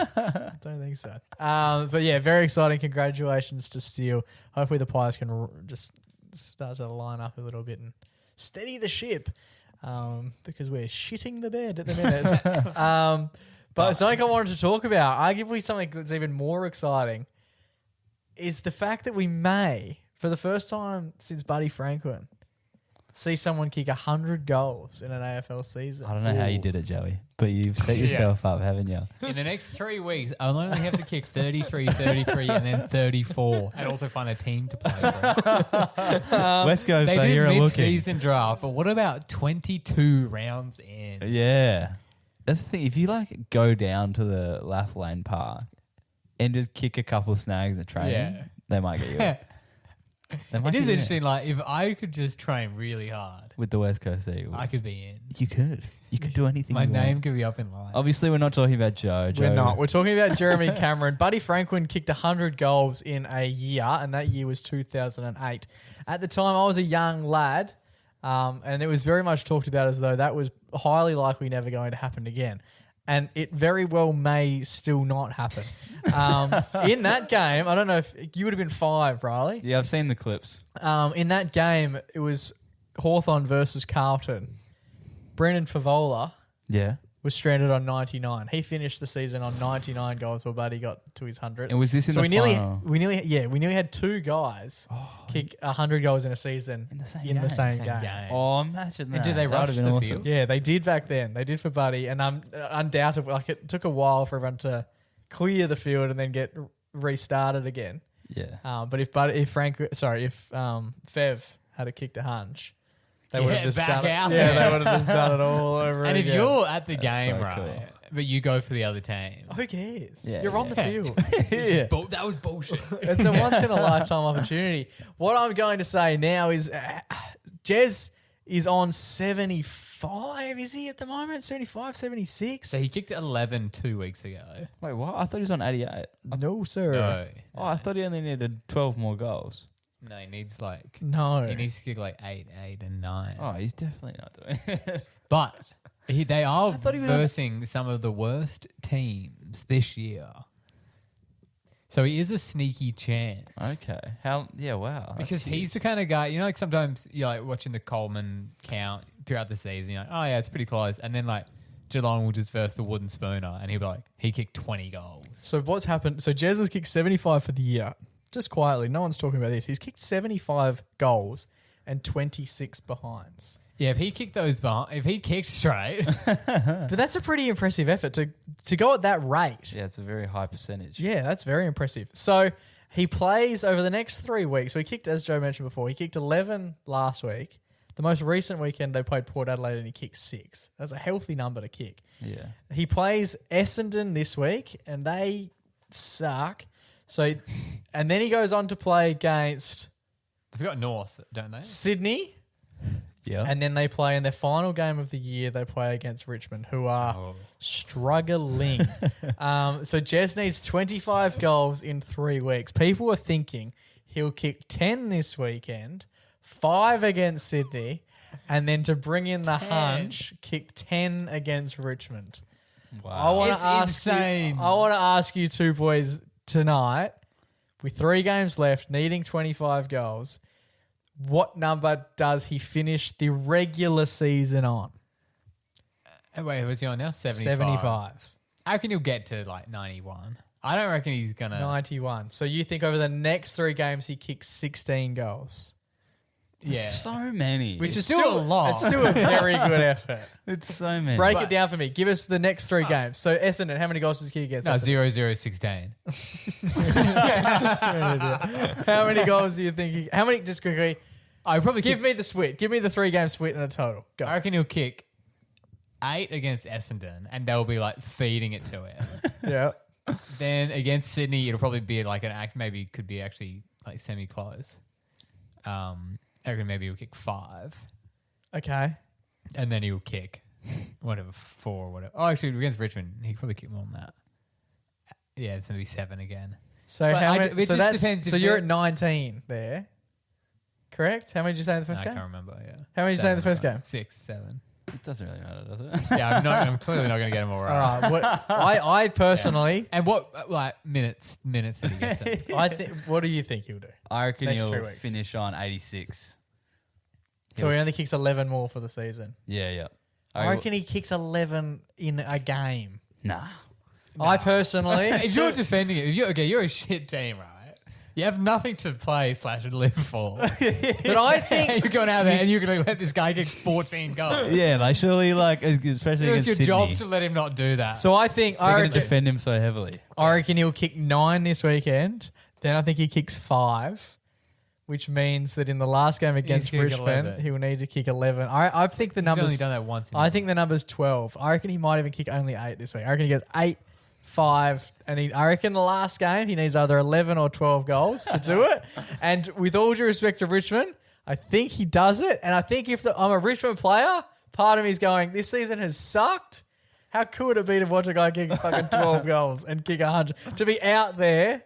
Don't think so. But yeah, very exciting. Congratulations to Steele. Hopefully the Pies can just start to line up a little bit and steady the ship because we're shitting the bed at the minute. But something I wanted to talk about, arguably something that's even more exciting, is the fact that we may, for the first time since Buddy Franklin, see someone kick 100 goals in an AFL season. I don't know how you did it, Joey, but you've set yourself up, haven't you? In the next 3 weeks, I'll only have to kick 33, 33, and then 34, and also find a team to play for. West Coast, They though, did you're looking. mid-season draft, but what about 22 rounds in? Yeah. That's the thing. If you like go down to the Laugh Lane Park and just kick a couple snags at training, Yeah. they might get you. in. They might It get is you in. interesting. Like, if I could just train really hard, With the West Coast Eagles. I could be in. You could. You could do anything. My you want. name could be up in line. Obviously, we're not talking about Joe. We're not. We're talking about Jeremy Cameron. Buddy Franklin kicked 100 goals in a year, and that year was 2008. At the time, I was a young lad, and it was very much talked about as though that was highly likely never going to happen again. And it very well may still not happen. In that game, I don't know if you would have been 5, Riley. Yeah, I've seen the clips. In that game, it was Hawthorn versus Carlton. Brendan Favola Yeah. was stranded on 99. He finished the season on 99 goals while Buddy got to his 100. And was this in so the final? we nearly had 2 guys kick 100 goals in a season in the same game. Oh, imagine that. And did they That rush would've been the awesome. field? Yeah, they did back then. They did for Buddy, and undoubtedly, like it took a while for everyone to clear the field and then get restarted again. Yeah. But if Fev had kicked a hunch, they would have just back done out it. Yeah, there. they would have just done it all over And if again. you're at the game, so right, cool. but you go for the other team, Who cares? Yeah, You're on the yeah. field. that was bullshit. It's a once in a lifetime opportunity. What I'm going to say now is Jez is on 75, is he at the moment? 75, 76? So he kicked 11 2 weeks ago. Wait, what? I thought he was on 88. No, sir. No, Oh, I thought he only needed 12 more goals. no, he needs like No. he needs to kick like 8, 8, and 9. Oh, he's definitely not doing it. But they are thought he was- versing some of the worst teams this year. So he is a sneaky chance. Okay. How? Yeah, wow. That's Because huge. he's the kind of guy, you know, like sometimes you're like watching the Coleman count throughout the season, you're like, oh yeah, it's pretty close. And then like Geelong will just verse the wooden spooner and he'll be like, he kicked 20 goals. So what's happened? So Jez has kicked 75 for the year. Just quietly, no one's talking about this. He's kicked 75 goals and 26 behinds. Yeah, if he kicked those if he kicked straight, But that's a pretty impressive effort to go at that rate. Yeah, it's a very high percentage. Yeah, that's very impressive. So he plays over the next 3 weeks. So he kicked, as Joe mentioned before, he kicked 11 last week. The most recent weekend they played Port Adelaide and he kicked 6. That's a healthy number to kick. Yeah. He plays Essendon this week and they suck. So, and then he goes on to play against they've got North, don't they? Sydney, Yeah. And then they play in their final game of the year, they play against Richmond, who are struggling. So Jez needs 25 goals in 3 weeks. People are thinking he'll kick 10 this weekend, 5 against Sydney, and then to bring in the hunch, kick 10 against Richmond. Wow. I want to ask you two boys tonight, with 3 games left, needing 25 goals, what number does he finish the regular season on? Wait, what's he on now? 75. 75. I reckon he'll get to like 91. I don't reckon he's going to. 91. So you think over the next 3 games he kicks 16 goals? Yeah. So many. Which is still a lot. It's still a very good effort. It's so many. Break it down for me. Give us the next 3 games. So Essendon, how many goals does he kick against No, Essendon? 0-0-16. How many goals do you think he... How many... Just quickly... I probably Give me the split. Give me the 3-game split and a total. Go. I reckon he'll kick 8 against Essendon, and they'll be like feeding it to him. Yeah. Then against Sydney, it'll probably be like an act. Maybe could be actually like semi-close. I reckon maybe he'll kick 5, Okay. and then he'll kick whatever 4 or whatever. Oh, actually, against Richmond, he could probably kick more than that. Yeah, it's gonna be 7 again. So But how I- many... it So just that's... depends So if you're they're- at 19 there. Correct? How many did you say in the No, first I game? can't remember. Yeah. How many did you say in the 7 first or game? 6, 7. It doesn't really matter, does it? Yeah, I'm clearly not going to get them all right. All right. I personally... And what like minutes that he gets in? I think. What do you think he'll do? I reckon Next 3 he'll weeks. finish on 86. So he only kicks 11 more for the season. Yeah, yeah. I reckon he kicks 11 in a game. Nah. I personally... If you're defending it, you're a shit team, right? You have nothing to play / live for. but I think... And you're going out there and you're going to let this guy get 14 goals. Yeah, like surely, like especially It's against your Sydney, job to let him not do that. So I think... they're going to defend him so heavily. I reckon he'll kick 9 this weekend. Then I think he kicks 5, which means that in the last game against kick Richmond, 11. he will need to kick 11. I think the He's numbers... only done that once. I think the number's 12. I reckon he might even kick only 8 this week. I reckon he goes 8, 5, and I reckon the last game he needs either 11 or 12 goals to do it. And with all due respect to Richmond, I think he does it. And I think if I'm a Richmond player, part of me is going, this season has sucked. How cool would it be to watch a guy kick fucking 12 goals and kick 100? To be out there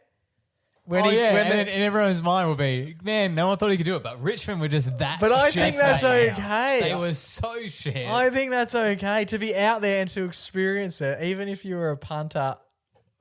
when and then in everyone's mind will be, man, no one thought he could do it, but Richmond were just that. But I shit think that's right now. okay. They were so shit. I think that's okay to be out there and to experience it, even if you were a punter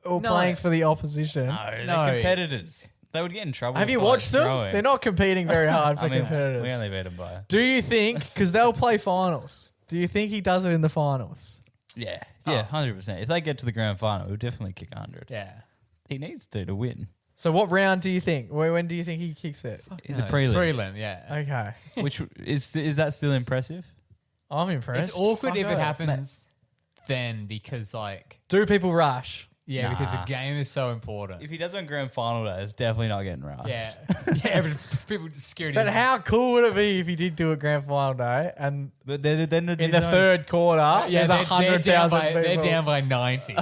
or No. playing for the opposition. No, they're No. competitors. They would get in trouble. Have you for, like, watched them? throwing. They're not competing very hard for I mean, competitors. we only beat them by. Do you think, because they'll play finals, do you think he does it in the finals? Yeah, 100%. If they get to the grand final, he'll definitely kick 100. yeah. He needs to win. So what round do you think? When do you think he kicks it? The prelim. Prelim, yeah. Okay. Which is that still impressive? I'm impressed. It's awkward Fuck if it off. happens then because like, Do people rush? yeah, because Nah. the game is so important. If he does on grand final day, it's definitely not getting right. Yeah. Yeah, but people security. But how cool would it be if he did do it grand final day and But then in the third quarter Yeah, there's they're 100,000 people? They're down by 90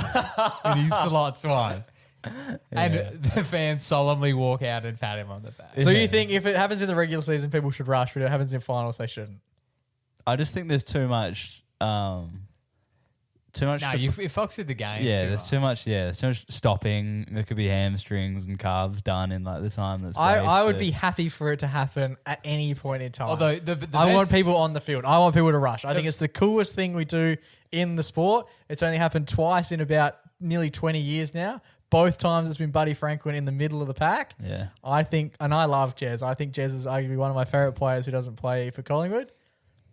and he slots one. And the fans solemnly walk out and pat him on the back. So you think if it happens in the regular season, people should rush, but if it happens in finals, they shouldn't? I just think there's too much. No, it fucks with the game. Yeah, too there's much. too much. Yeah, there's too much stopping. There could be hamstrings and calves done in like the time that's. I would wasted. be happy for it to happen at any point in time. Although the I want best- people on the field. I want people to rush. I think it's the coolest thing we do in the sport. It's only happened twice in about nearly 20 years now. Both times it's been Buddy Franklin in the middle of the pack. Yeah. I think, and I love Jez. I think Jez is arguably one of my favourite players who doesn't play for Collingwood.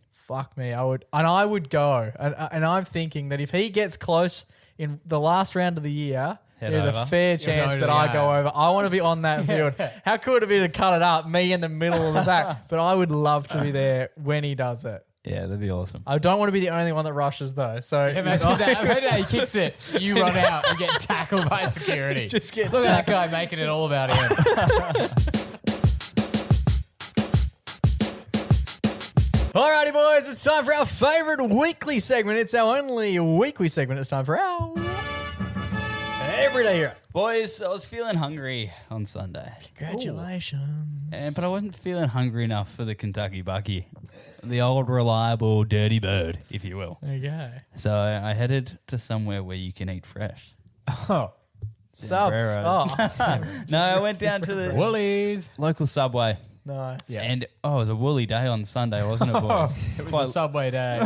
Fuck me. I would go. And I'm thinking that if he gets close in the last round of the year, Head there's over. a fair chance that I go over. I want to be on that field. How cool would it be to cut it up, me in the middle of the back? But I would love to be there when he does it. Yeah, that'd be awesome. I don't want to be the only one that rushes though. So Imagine that he kicks it, you run out and get tackled by security. Just get Look at that guy making it all about him. Alrighty, boys, it's time for our favourite weekly segment. It's our only weekly segment. It's time for our Everyday Hero. Boys, I was feeling hungry on Sunday. Congratulations. But I wasn't feeling hungry enough for the Kentucky Bucky. The old reliable dirty bird, if you will. Okay. So I headed to somewhere where you can eat fresh. Oh, Subs. Oh, No, I went down to the Woolies. local Subway. nice. Yeah. And, it was a woolly day on Sunday, wasn't it, boys? It was a Subway day.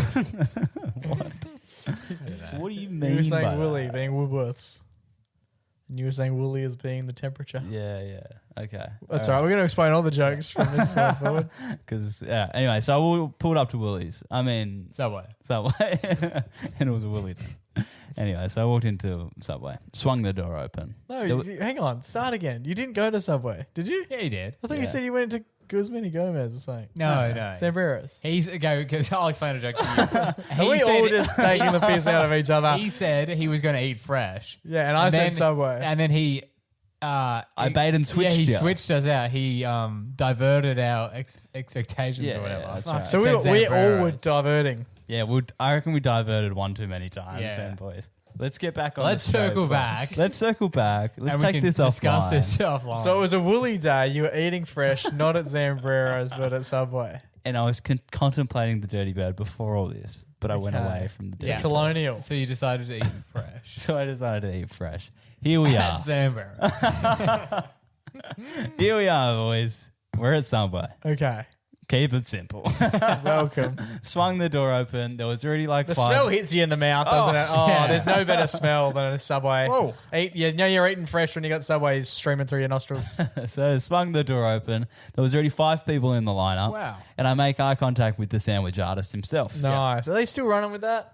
What do you You mean were saying by Woolly that? being Woolworths. And you were saying Woolly as being the temperature. Yeah. Okay. That's all right. We're going to explain all the jokes from this point forward. Anyway, so we pulled up to Woolies. I mean, Subway. Subway. And it was a woolly day. Anyway, so I walked into Subway, swung the door open. No, There wa- hang on. Start again. You didn't go to Subway, did you? Yeah, he did. I thought you Yeah. said you went to Guzman Gomez or something. No. Zambreras. He's because I'll explain a joke to you. Are we all just taking the piss out of each other? He said he was going to eat fresh. Yeah, and I said then- Subway. And then he. I bait and switched Yeah, he ya. switched us out. He diverted our expectations Yeah, or whatever. that's Fuck. right. So Said we all were Zambreras. diverting. Yeah, I reckon we diverted one too many times Yeah. then, boys. Let's get back on Let's the show, circle boys. back. Let's circle back. Let's And we take can this discuss offline. this offline. So it was a woolly day. You were eating fresh, not at Zambreras, but at Subway. And I was contemplating the dirty bird before all this, but I went Okay. away from the dirty Yeah. bird. Colonial. So you decided to eat fresh. So I decided to eat fresh. Here we are. At Zambera. Here we are, boys. We're at Subway. Okay. Keep it simple. Welcome. Swung the door open. There was already like The five. smell hits you in the mouth, doesn't it? Oh, yeah. there's no better smell than a Subway. Whoa. You know you're eating fresh when you got Subways streaming through your nostrils. So swung the door open. There was already 5 people in the lineup. Wow. And I make eye contact with the sandwich artist himself. Nice. Are they still running with that?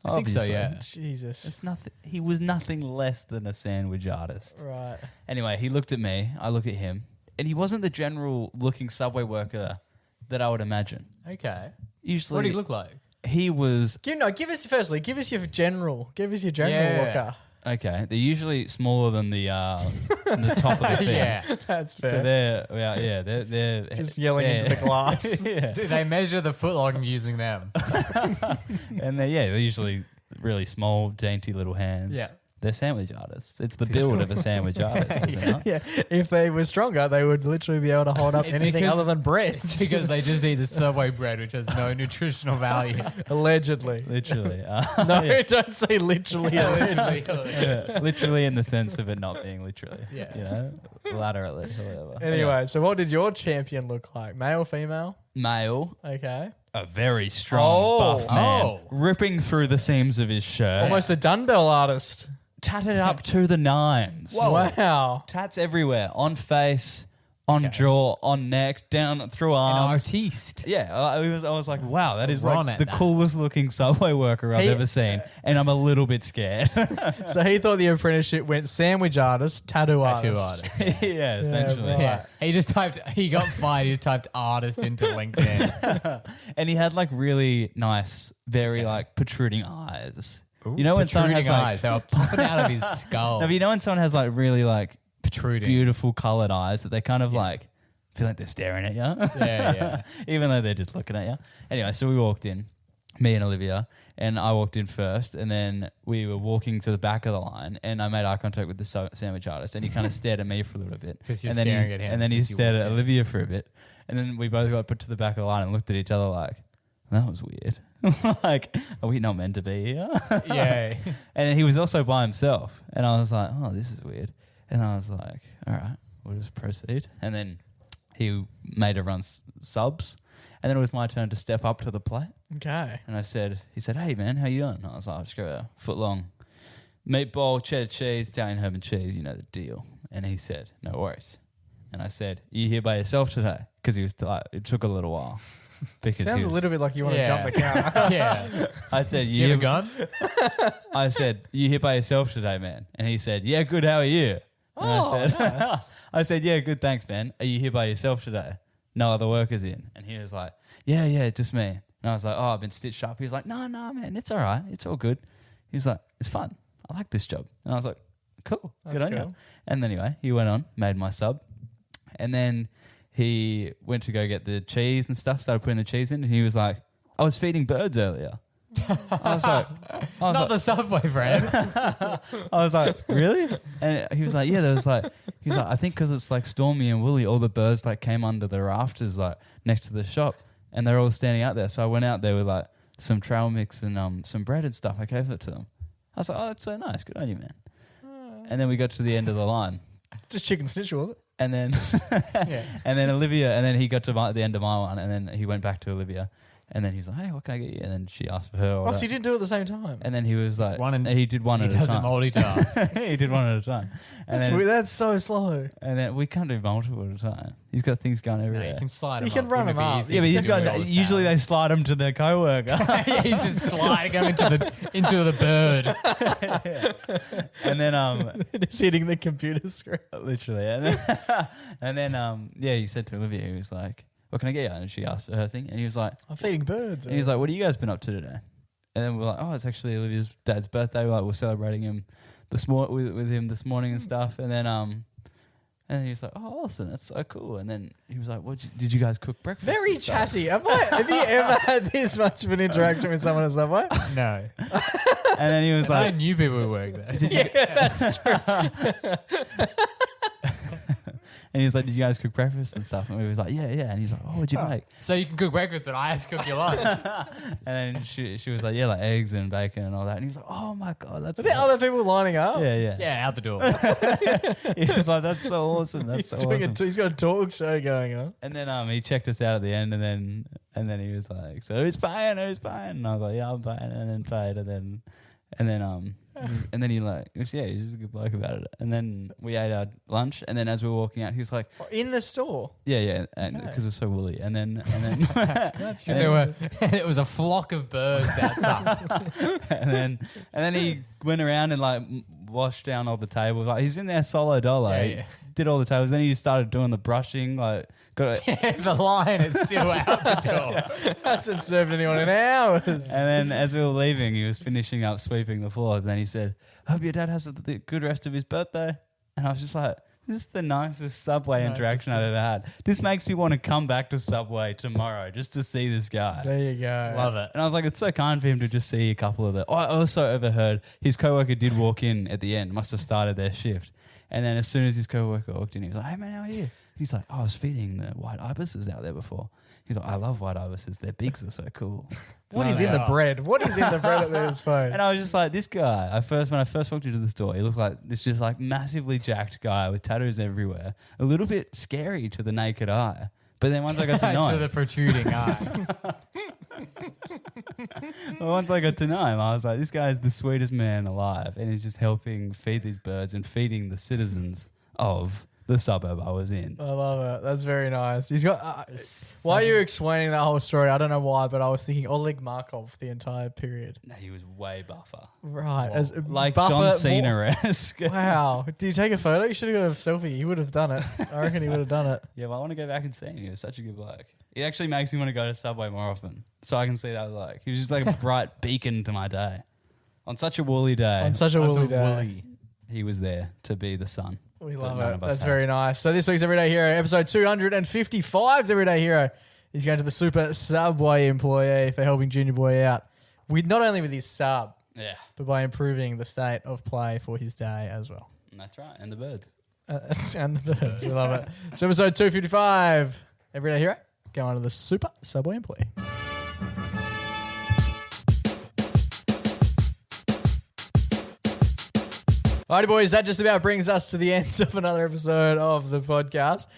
I think so, Obviously. yeah. Jesus. It's nothing. He was nothing less than a sandwich artist. Right. Anyway, he looked at me. I look at him, and he wasn't the general looking Subway worker that I would imagine. Okay. Usually, What did he look like? He was Give us your general Yeah. looker. okay. They're usually smaller than the top of the thing. Yeah. That's So fair. they're Just yelling into the glass. yeah. Do they measure the footlong using them? And they're usually really small, dainty little hands. Yeah. They're sandwich artists. It's the build of a sandwich artist, is it not? Yeah, if they were stronger, they would literally be able to hold up It's anything because- other than bread. It's because they just eat the Subway bread, which has no nutritional value. Allegedly. Literally. No, don't say literally. Literally. Yeah, literally in the sense of it not being literally. Yeah. You know, laterally or whatever. Anyway, so what did your champion look like? Male, female? Male, Okay. a very strong, buff man, Oh. ripping through the seams of his shirt, Almost a Dunbell artist. tatted up to the nines. Wow. Tats everywhere, on face, on jaw, on neck, down through An arms. artiste. Yeah, I was like, wow, that is Ron like at the that. coolest looking Subway worker I've He- ever seen, and I'm a little bit scared. So he thought the apprenticeship went sandwich artist, tattoo Tattoo artist. artist. yeah, essentially. right. Yeah. He got fired. He just typed artist into LinkedIn. And he had like really nice, very like protruding eyes. You know when someone has Protruding like, eyes. They were popping out of his skull. no, but you know when someone has like really like Protruding. beautiful colored eyes that they kind of like feel like they're staring at you. Yeah. Even though they're just looking at you. Anyway, so we walked in, me and Olivia, and I walked in first, and then we were walking to the back of the line, and I made eye contact with the sandwich artist, and he kind of stared at me for a little bit. 'Cause you're and then staring at him And then he since you stared at walked in. Olivia for a bit, and then we both got put to the back of the line and looked at each other like, that was weird. Like, are we not meant to be here? Yeah. And then he was also by himself. And I was like, oh, this is weird. And I was like, all right, we'll just proceed. And then he made her run subs. And then it was my turn to step up to the plate. Okay. And he said, hey, man, how you doing? And I was like, I'll just go a foot long. Meatball, cheddar cheese, Italian herb and cheese, you know the deal. And he said, no worries. And I said, are you here by yourself today? Because he was like, it took a little while. Because Sounds he a was- little bit like you want to Yeah. jump the counter. Yeah. I said, Do you have a gun? I said, you here by yourself today, man? And he said, yeah, good, how are you? And I said, I said, yeah, good, thanks, man. Are you here by yourself today? No other workers in? And he was like, yeah, just me. And I was like, oh, I've been stitched up. He was like, no, man, it's all right. It's all good. He was like, it's fun. I like this job. And I was like, cool, good on you. cool. And anyway, he went on, made my sub. And then he went to go get the cheese and stuff, started putting the cheese in. And he was like, I was feeding birds earlier. I was like, Not the subway, friend. I was like, really? And he was like, yeah, he was like, I think because it's like stormy and woolly, all the birds like came under the rafters like next to the shop and they're all standing out there. So I went out there with like some trail mix and some bread and stuff. I gave it to them. I was like, oh, that's so nice. Good on you, man. And then we got to the end of the line. Just chicken snitch, was it? And then, Yeah. and then Olivia, and then he got to the end of my one, and then he went back to Olivia, and then he was like, "Hey, what can I get you?" And then she asked for her order. Oh, so you didn't do it at the same time. And then he was like, One he did one He at a doesn't time. multitask. He did one at a time. And That's then, weird. That's so slow. and then we can't do multiple at a time. He's got things going No, everywhere. you can slide You him can up. run Wouldn't him it be up. easy Yeah, but to he's do got. it all the Usually time? they slide him to their coworker, Yeah, he's just sliding him into the bird. and then Just hitting the computer screen. literally, and then yeah, he said to Olivia, he was like, "What can I get you?" And she asked for her thing, and he was like, I'm feeding birds. and he was like, "What have you guys been up to today?" And then we're like, "Oh, it's actually Olivia's dad's birthday. We're celebrating him with him this morning and stuff." And then he was like, "Oh, awesome, that's so cool." And then he was like, did you guys cook breakfast?" Very and stuff?" chatty. Have you ever had this much of an interaction with someone at Subway? No. And then he was I like, knew people who worked there. Yeah, that's true. and he was like, "Did you guys cook breakfast and stuff?" And we was like, "Yeah, yeah." And he's like, "Oh, what'd you make?" So you can cook breakfast, but I have to cook your lunch. And then she was like, "Yeah, like eggs and bacon and all that." And he was like, "Oh my god, that's Are there other people lining up? yeah, yeah, Yeah, out the door. He was like, "That's so awesome. That's He's so doing awesome." he's got a talk show going on. And then he checked us out at the end, and then he was like, "So who's paying? Who's paying?" And I was like, "Yeah, I'm paying." And then paid, and then he like, he's just a good bloke about it. And then we ate our lunch, and then as we were walking out, he was like, In the store. "Yeah, and Okay. because we're so woolly." And then Because it was a flock of birds outside. and then he went around and like washed down all the tables. Like he's in there solo dolo. Yeah, He yeah. did all the tables. Then he just started doing the brushing. Like got it. The line is still out the door. Hasn't served anyone in hours. And then as we were leaving, he was finishing up sweeping the floors. And then he said, "Hope your dad has a good rest of his birthday." And I was just like, this is the nicest Subway interaction I've ever had. This makes me want to come back to Subway tomorrow just to see this guy. There you go. Love it. And I was like, it's so kind for him to just see a couple of the... Oh, I also overheard his coworker did walk in at the end, must have started their shift. And then as soon as his coworker walked in, he was like, "Hey man, how are you?" He's like, "I was feeding the white ibises out there before." He's like, "I love white ibises. Their beaks are so cool." What is in the bread? What is in the bread at this phone? And I was just like, this guy, when I first walked into the store, he looked like this just like massively jacked guy with tattoos everywhere. A little bit scary to the naked eye. But then once I got to know To him, the protruding eye. once I got to know him, I was like, this guy is the sweetest man alive. And he's just helping feed these birds and feeding the citizens of the suburb I was in. I love it. That's very nice. He's got. While you were explaining that whole story, I don't know why, but I was thinking Oleg Markov the entire period. No, he was way buffer. Right, as Like buffer, John Cena-esque. Wow. Did you take a photo? You should have got a selfie. He would have done it. I reckon he would have done it. Yeah, well, I want to go back and see him. He was such a good bloke. It actually makes me want to go to Subway more often so I can see that bloke. He was just like a bright beacon to my day. On such a woolly day, On such a That's woolly a day. woolly. he was there to be the sun. We But love none it. of us That's have. very nice. So this week's Everyday Hero, episode 255's Everyday Hero, is going to the Super Subway employee for helping Junior Boy out with not only with his sub, Yeah, but by improving the state of play for his day as well. that's right. And the birds. And the birds. We love it. So episode 255, Everyday Hero, going to the Super Subway employee. Alrighty, boys, that just about brings us to the end of another episode of the podcast.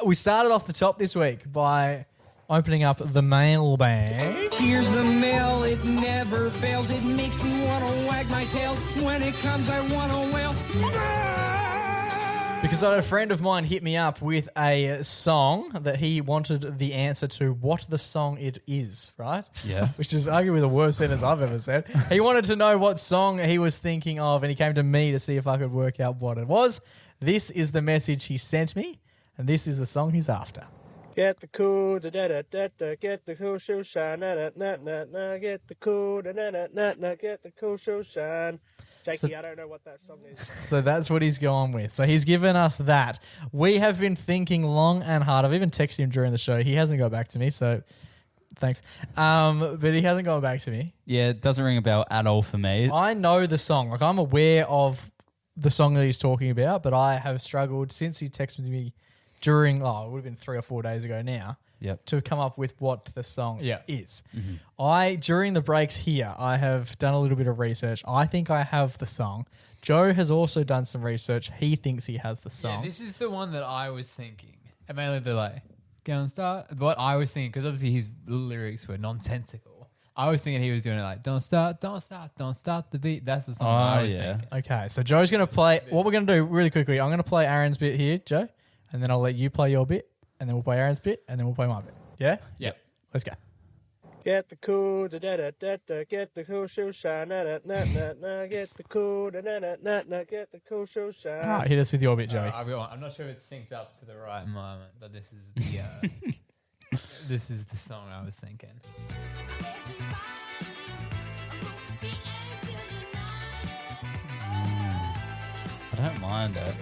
We started off the top this week by opening up the mailbag. Here's the mail, it never fails. It makes me want to wag my tail. When it comes, I want to wail. Because I had a friend of mine hit me up with a song that he wanted the answer to what the song it is, right? Yeah. Which is arguably the worst sentence I've ever said. He wanted to know what song he was thinking of, and he came to me to see if I could work out what it was. This is the message he sent me, and this is the song he's after. Get the cool, da da da da da. Get the cool shoe shine, na na na na na. Get the cool, da na na na na. Get the cool shoe shine. Jakey, I don't know what that song is. So that's what he's gone with. So he's given us that. We have been thinking long and hard. I've even texted him during the show. He hasn't got back to me, so Thanks. But he hasn't gone back to me. Yeah, it doesn't ring a bell at all for me. I know the song. Like, I'm aware of the song that he's talking about, but I have struggled since he texted me during, it would have been 3 or 4 days ago now, Yep. to come up with what the song Yeah. is. Mm-hmm. During the breaks here, I have done a little bit of research. I think I have the song. Joe has also done some research. He thinks he has the song. Yeah, this is the one that I was thinking. And mainly they're like, go and start. What I was thinking, because obviously his lyrics were nonsensical. I was thinking he was doing it like, don't start the beat. That's the song I was thinking. Okay, so Joe's going to play. What we're going to do really quickly, I'm going to play Aaron's bit here, Joe, and then I'll let you play your bit, and then we'll play Aaron's bit, and then we'll play my bit. Yeah? Yep. Let's go. Get the cool, da da da da da. Get the cool shoe shine, na na na na na. Get the cool, da da da da da. Get the cool shoe shine. All right, hit us with your bit, Joey. I've got one. I'm not sure if it's synced up to the right moment, but this is the this is the song I was thinking. I don't mind it.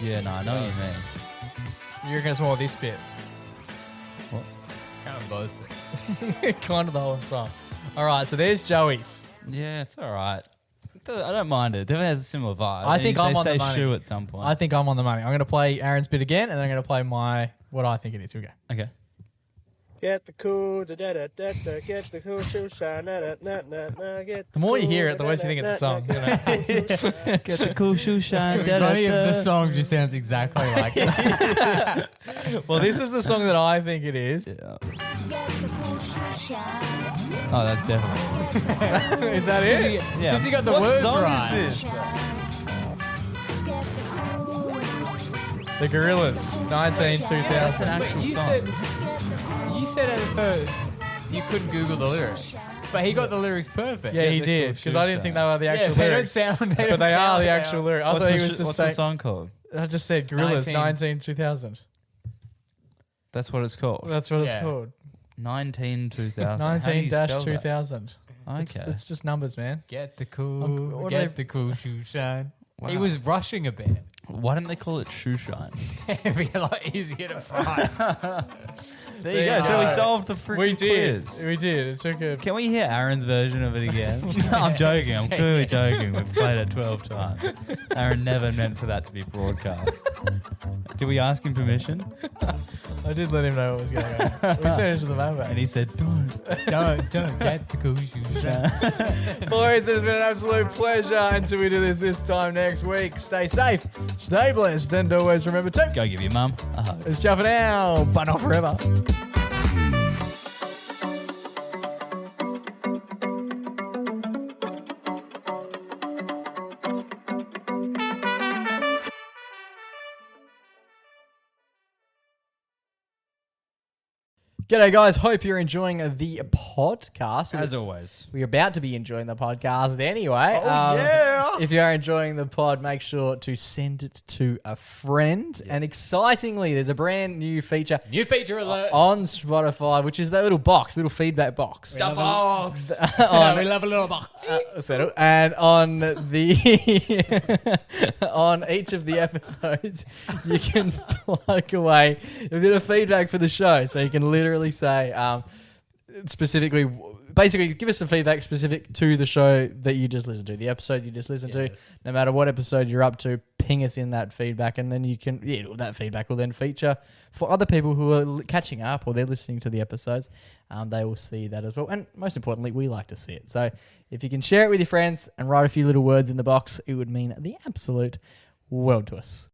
Yeah, no, I know what you mean. You're going to more this bit. Kind of both. Kind of the whole song. All right, so there's Joey's. Yeah, it's all right. I don't mind it. It definitely has a similar vibe. I think I'm on the They money. say shoe at some point. I think I'm on the money. I'm going to play Aaron's bit again, and then I'm going to play what I think it is. Here we go. Okay. Get the cool, da da da da da. Get the cool shoe shine, na na na na na. Get The more you hear it, the worse you think it's a song. You know? Get the cool shoe shine. It'd be funny if the song just sounds exactly like it. Well, this is the song that I think it is. Yeah. Oh, that's definitely. Is that it? Yeah. Because you got the What words song right. is this? The Gorillas, 19, 2000. That's an actual But song. you said at first you couldn't Google the lyrics, but he got the lyrics perfect. Yeah, he the did, cool because shoe I didn't think they were the Yeah, actual they lyrics. don't sound. But they are the actual lyrics. I What's, thought the, he was just what's the saying. song called? I just said Gorillas, 19. 19, 2000. That's what it's called. That's what it's Yeah. called. 19 2000. 19 2000. Okay. It's just numbers, man. Get the cool, what get are they- the cool shoe shine. Wow. He was rushing a bit. Why didn't they call it shoe shine? It'd be a lot easier to find. There you go. So we solved the freaking We did. quiz. We did. It took a. Can we hear Aaron's version of it again? I'm joking. I'm clearly joking. We've played it 12 times. Aaron never meant for that to be broadcast. Did we ask him permission? I did let him know what was going on. We sent it to the mailbag. And he said, don't. don't get the cool shoe shine. Boys, it has been an absolute pleasure. Until we do this time next week, stay safe, stay blessed, and always remember to Go give your mum a hug. it's jumping out, but not forever. G'day, guys. Hope you're enjoying the podcast. As always. We're about to be enjoying the podcast anyway. yeah. If you are enjoying the pod, make sure to send it to a friend. And excitingly, there's a brand new feature New feature alert. on Spotify, which is that little box, little feedback box. The box. We love a little box. Settle. And on the on each of the episodes, you can plug away a bit of feedback for the show. So you can literally say specifically, basically give us some feedback specific to the show that you just listened to, the episode you just listened to. No matter what episode you're up to, ping us in that feedback, and then you can that feedback will then feature for other people who are catching up or they're listening to the episodes. They will see that as well, and most importantly, we like to see it. So if you can share it with your friends and write a few little words in the box, it would mean the absolute world to us.